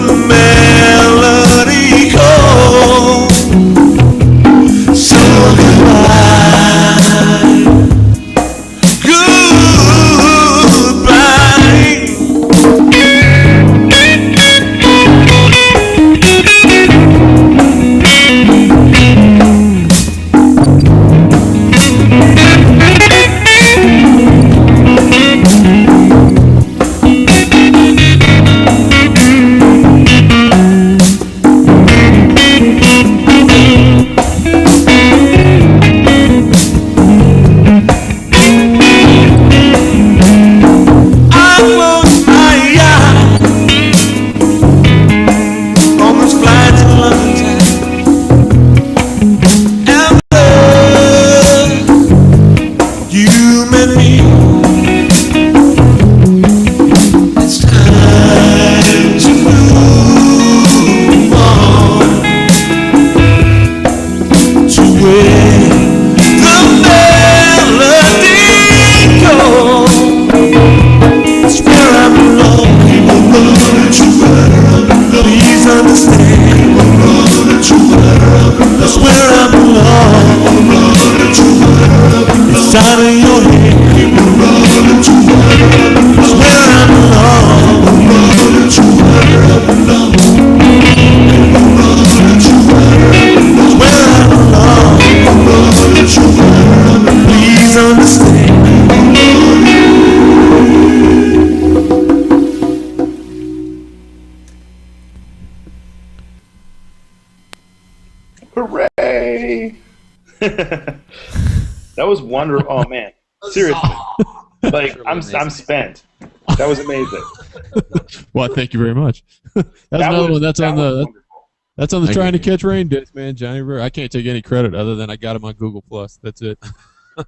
the melody goes. So goodbye, goodbye. I close my eyes on this flight to London town, and you met me. It's time to move on to where the melody goes. It's where I belong. It's where I belong. Please understand. It's where I belong. Inside of your head. It's where I belong. It's where I belong. Please understand. Hooray! That was wonderful. Oh man, seriously, like I'm spent. That was amazing. Well, thank you very much. That's That another was- one. That's that on was the wonderful. that's on the Thank Trying you. to Catch Rain disc, man. Johnny Rivera. I can't take any credit other than I got him on Google Plus. That's it.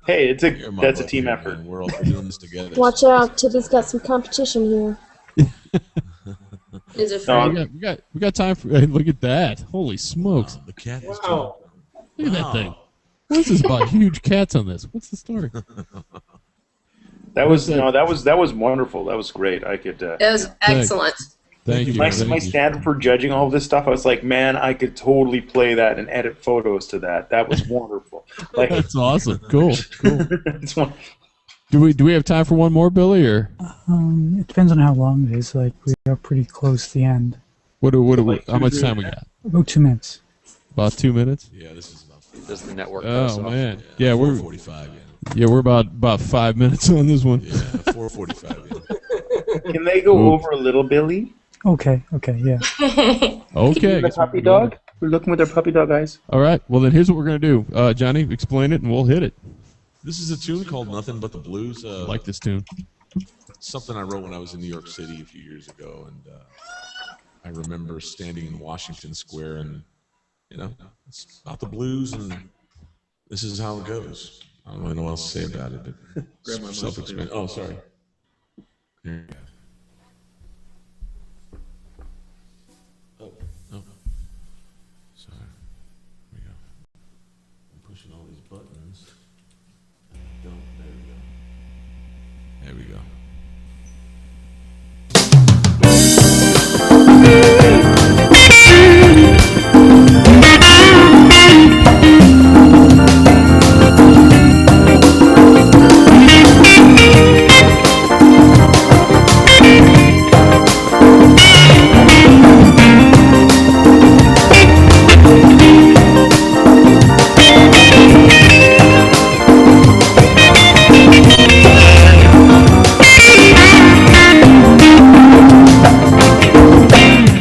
Hey, You're my that's a buddy, team man. effort. We're all doing this together. Watch out, Tippy's got some competition here. Is it No, free? We got time for. Hey, look at that! Holy smokes! The cat is Wow. Look at that thing. What is this about huge cats on this? What's the story? that was that was wonderful. That was great. I could. It was excellent. Thank you. My thank you. standard for judging all this stuff, I was like, man, I could totally play that and edit photos to that. That was wonderful. Like, That's awesome. Cool. it's one, Do we have time for one more, Billy, or It depends on how long it is. Like, we are pretty close to the end. how much time we got? About 2 minutes. About 2 minutes. Yeah, this is about Does the network cut us Oh off? man. Yeah, we're 4:45. we're about 5 minutes on this one. Yeah, 4:45. Yeah. can they go over a little, Billy? Okay, yeah. Okay. The puppy dog? We're looking with our puppy dog eyes. All right. Well, then here's what we're gonna do. Johnny, explain it, and we'll hit it. This is a tune called "Nothing But the Blues." I like this tune. Something I wrote when I was in New York City a few years ago, and I remember standing in Washington Square, and it's about the blues, and this is how it goes. I don't really know what else to say about it, but self-explanatory. Oh, sorry. Here you go. Oh. Sorry. Here we go. I'm pushing all these buttons. Don't. There we go.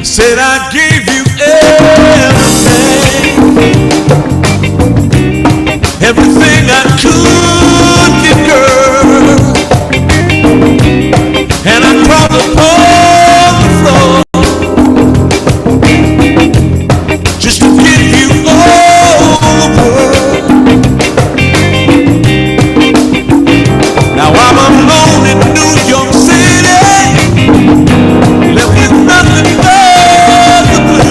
Said I gave you everything I could give, girl, and I crawled upon the floor just to give you over. Now I'm alone in New York City, left with nothing but the blues.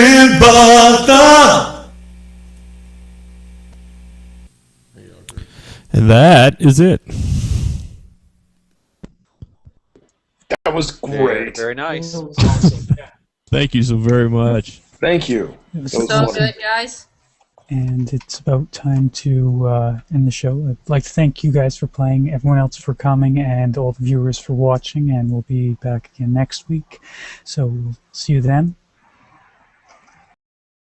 and butter. And that is it. That was great. Very nice. That was awesome. Yeah. Thank you so very much. Thank you. It was That was So funny. good, guys. And it's about time to end the show. I'd like to thank you guys for playing, everyone else for coming, and all the viewers for watching. And we'll be back again next week. So we'll see you then.